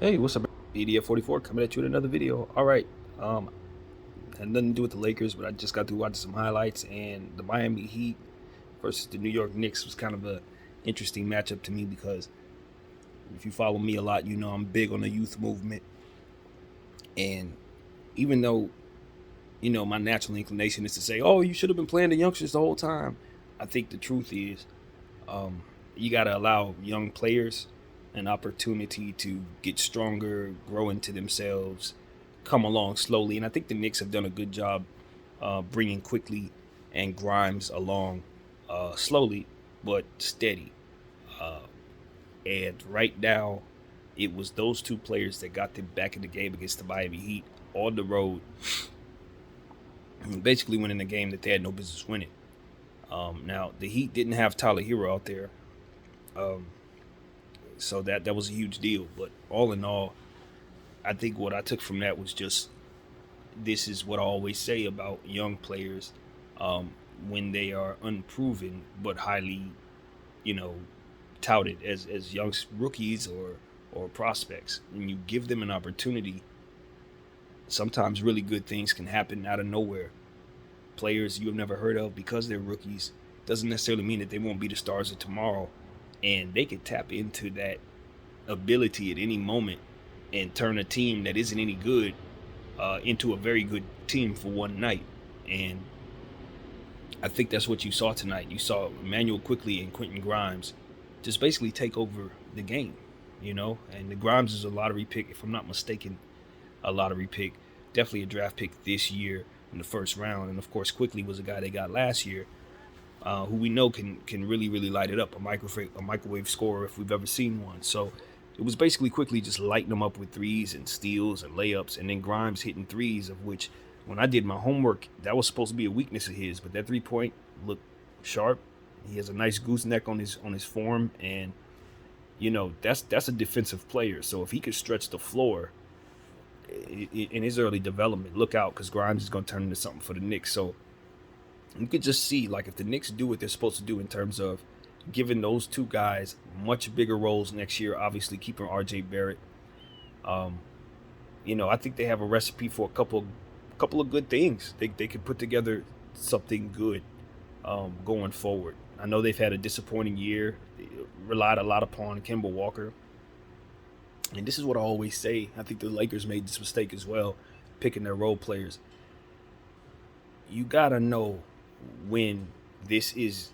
Hey, what's up? EDF 44 coming at you with another video. All right. Had nothing to do with the Lakers, but I just got through watching some highlights, and the Miami Heat versus the New York Knicks was kind of a interesting matchup to me because if you follow me a lot, you know I'm big on the youth movement. And even though, my natural inclination is to say, oh, you should have been playing the youngsters the whole time, I think the truth is um, you got to allow young players an opportunity to get stronger, grow into themselves, come along slowly. And I think the Knicks have done a good job bringing Quickley and Grimes along slowly but steady. Uh, and right now, it was those two players that got them back in the game against the Miami Heat on the road, basically winning a game that they had no business winning. Now, the Heat didn't have Tyler Hero out there, um, so that was a huge deal. But all in all, I think what I took from that was just this is what I always say about young players um, when they are unproven but highly, you know, touted as young rookies or prospects. When you give them an opportunity, sometimes really good things can happen out of nowhere. Players you have never heard of because they're rookies doesn't necessarily mean that they won't be the stars of tomorrow, and they could tap into that ability at any moment and turn a team that isn't any good into a very good team for one night. And I think that's what you saw tonight. You saw Emmanuel Quickley and Quentin Grimes just basically take over the game, And the Grimes is a lottery pick, if I'm not mistaken, a lottery pick, definitely a draft pick this year in the first round. And of course, Quickley was a guy they got last year, who we know can really light it up, a microwave scorer if we've ever seen one. So it was basically Quickley just lighting them up with threes and steals and layups, and then Grimes hitting threes, of which when I did my homework, that was supposed to be a weakness of his, but that 3-point looked sharp. He has a nice gooseneck on his form, and that's a defensive player. So if he could stretch the floor in his early development, look out, because Grimes is going to turn into something for the Knicks. So you could just see, like, if the Knicks do what they're supposed to do in terms of giving those two guys much bigger roles next year, obviously keeping RJ Barrett. I think they have a recipe for a couple of good things. They could put together something good going forward. I know they've had a disappointing year. They relied a lot upon Kemba Walker. And this is what I always say. I think the Lakers made this mistake as well, picking their role players. You got to know when this is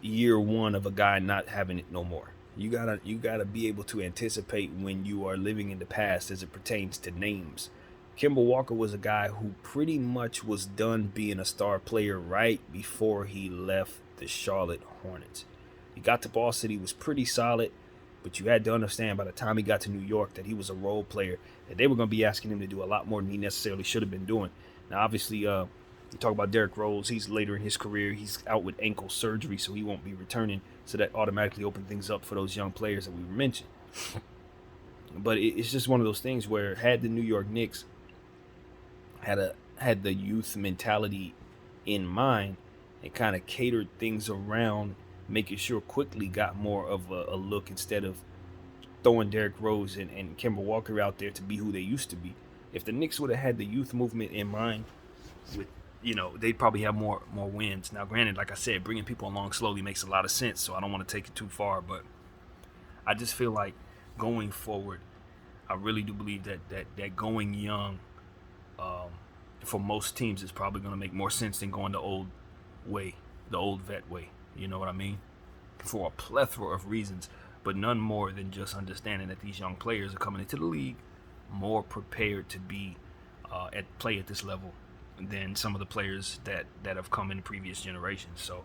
year one of a guy not having it no more. You gotta be able to anticipate when you are living in the past as it pertains to names. Kemba Walker was a guy who pretty much was done being a star player right before he left the Charlotte Hornets. He got to Boston, he was pretty solid, but you had to understand by the time he got to New York that he was a role player, that they were going to be asking him to do a lot more than he necessarily should have been doing. Now, obviously, you talk about Derrick Rose. He's later in his career. He's out with ankle surgery, so he won't be returning. So that automatically opened things up for those young players that we mentioned. But it's just one of those things where had the New York Knicks had the youth mentality in mind and kind of catered things around making sure Quickly got more of a look instead of throwing Derrick Rose and Kemba Walker out there to be who they used to be. If the Knicks would have had the youth movement in mind, with they'd probably have more wins. Now, granted, like I said, bringing people along slowly makes a lot of sense, so I don't want to take it too far, but I just feel like going forward, I really do believe that going young for most teams is probably going to make more sense than going the old way, the old vet way. You know what I mean? For a plethora of reasons, but none more than just understanding that these young players are coming into the league more prepared to be play at this level than some of the players that have come in previous generations. So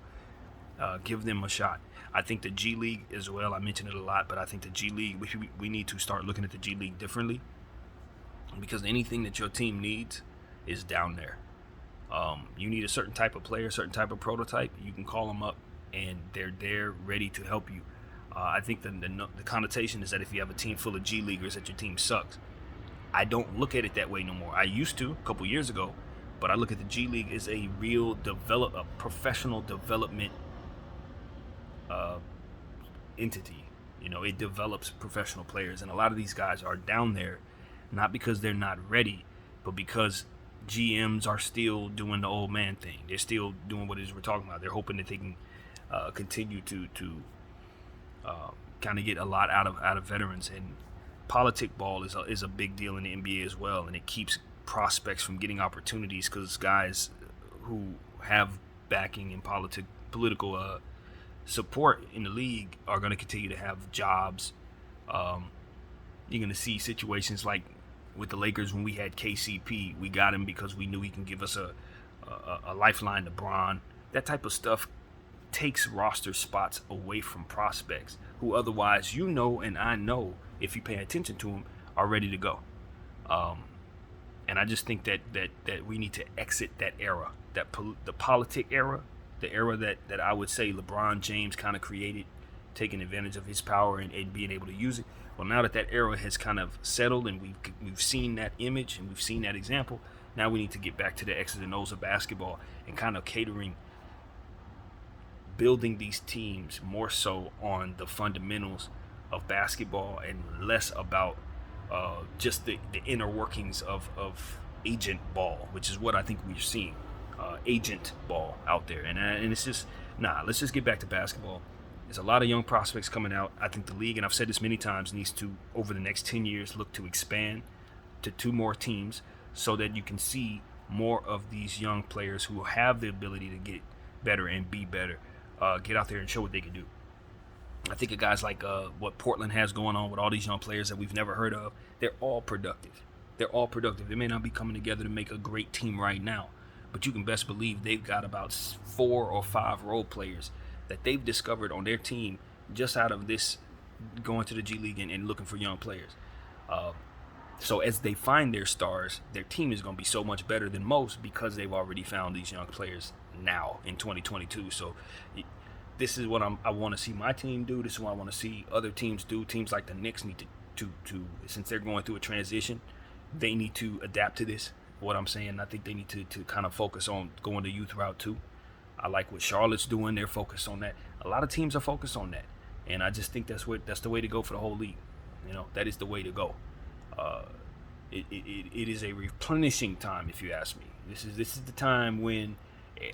give them a shot. I think the G League as well, I mentioned it a lot, but I think the G League, we need to start looking at the G League differently, because anything that your team needs is down there. You need a certain type of player, a certain type of prototype, you can call them up and they're there ready to help you. I think the connotation is that if you have a team full of G Leaguers, that your team sucks. I don't look at it that way no more. I used to a couple years ago, but I look at the G League as a real professional development entity. You know, it develops professional players, and a lot of these guys are down there not because they're not ready, but because GMs are still doing the old man thing. They're still doing what it is we're talking about. They're hoping that they can continue to kind of get a lot out of veterans. And politic ball is a big deal in the NBA as well, and it keeps prospects from getting opportunities because guys who have backing and political support in the league are going to continue to have jobs. You're going to see situations like with the Lakers when we had KCP. We got him because we knew he can give us a lifeline to Bron. That type of stuff takes roster spots away from prospects who otherwise, you know, and I know, if you pay attention to them, are ready to go. And I just think that we need to exit that era, the politic era, the era that I would say LeBron James kind of created, taking advantage of his power and being able to use it. Well, now that era has kind of settled and we've seen that image and we've seen that example, now we need to get back to the X's and O's of basketball and kind of building these teams more so on the fundamentals of basketball and less about just the inner workings of agent ball, which is what I think we're seeing, agent ball out there. And it's just, let's just get back to basketball. There's a lot of young prospects coming out. I think the league, and I've said this many times, needs to, over the next 10 years, look to expand to 2 more teams so that you can see more of these young players who have the ability to get better and be better, get out there and show what they can do. I think of guys like what Portland has going on with all these young players that we've never heard of. They're all productive. They may not be coming together to make a great team right now, but you can best believe they've got about 4 or 5 role players that they've discovered on their team just out of this going to the G League and looking for young players. So as they find their stars, their team is going to be so much better than most because they've already found these young players now in 2022. So this is what I want to see my team do. This is what I want to see other teams do. Teams like the Knicks need to since they're going through a transition, they need to adapt to this. What I'm saying, I think they need to kind of focus on going the youth route too. I like what Charlotte's doing. They're focused on that. A lot of teams are focused on that, and I just think that's the way to go for the whole league. You know, that is the way to go. It is a replenishing time, if you ask me. This is the time when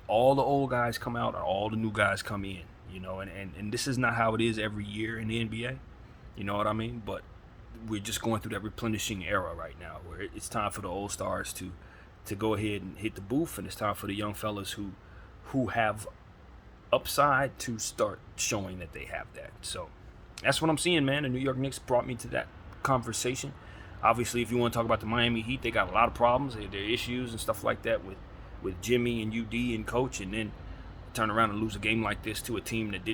all the old guys come out and all the new guys come in. You know, and this is not how it is every year in the NBA. You know what I mean? But we're just going through that replenishing era right now, where it's time for the old stars to go ahead and hit the booth, and it's time for the young fellas who have upside to start showing that they have that. So that's what I'm seeing, man. The New York Knicks brought me to that conversation. Obviously, if you want to talk about the Miami Heat, they got a lot of problems. There are issues and stuff like that with Jimmy and UD and coach, and then turn around and lose a game like this to a team that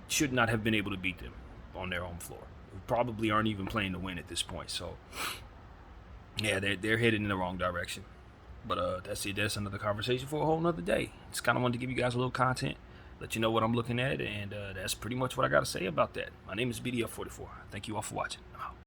should not have been able to beat them on their own floor. Probably aren't even playing to win at this point. So yeah, they're headed in the wrong direction. But that's it. That's another conversation for a whole nother day. Just kind of wanted to give you guys a little content, let you know what I'm looking at, and that's pretty much what I got to say about that. My name is BDF44. Thank you all for watching.